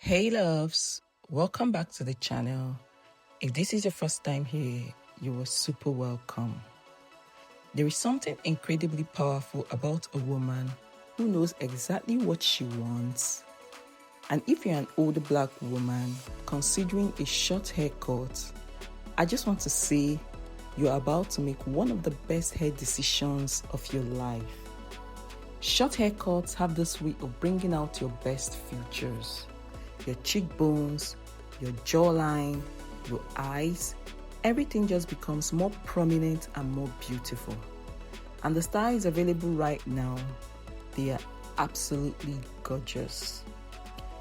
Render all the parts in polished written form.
Hey loves, welcome back to the channel. If this is your first time here, you are super welcome. There is something incredibly powerful about a woman who knows exactly what she wants. And if you're an older black woman considering a short haircut, I just want to say you're about to make one of the best hair decisions of your life. Short haircuts have this way of bringing out your best features. Your cheekbones, your jawline, your eyes, everything just becomes more prominent and more beautiful. And the styles available right now, they are absolutely gorgeous.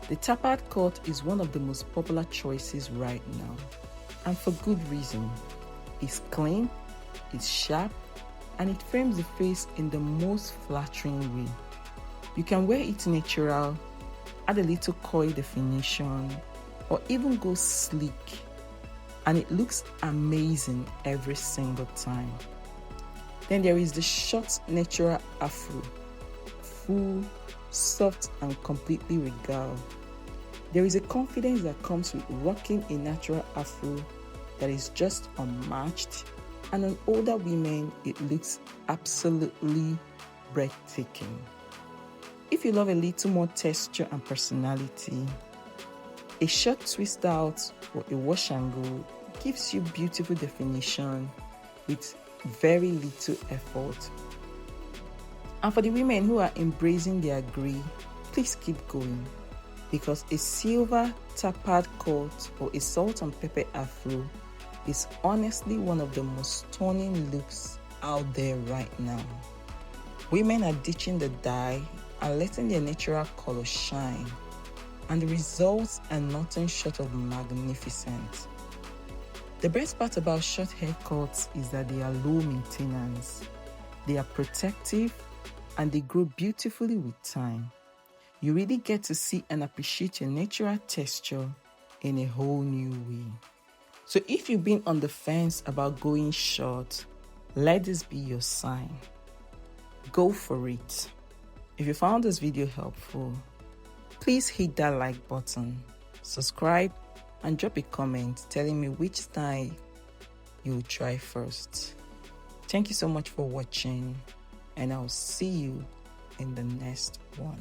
The tapered cut is one of the most popular choices right now, and for good reason. It's clean, it's sharp, and it frames the face in the most flattering way. You can wear it natural, add a little coil definition, or even go sleek, and it looks amazing every single time. Then there is the short natural afro, full, soft, and completely regal. There is a confidence that comes with rocking a natural afro that is just unmatched, and on older women it looks absolutely breathtaking. If you love a little more texture and personality, a short twist out or a wash and go gives you beautiful definition with very little effort. And for the women who are embracing their grey, please keep going, because a silver tapered cut or a salt and pepper afro is honestly one of the most stunning looks out there right now. Women are ditching the dye and letting their natural color shine, and the results are nothing short of magnificent. The best part about short haircuts is that they are low maintenance, they are protective, and they grow beautifully with time. You really get to see and appreciate your natural texture in a whole new way. So if you've been on the fence about going short, let this be your sign. Go for it. If you found this video helpful, please hit that like button, subscribe, and drop a comment telling me which style you'll try first. Thank you so much for watching, and I'll see you in the next one.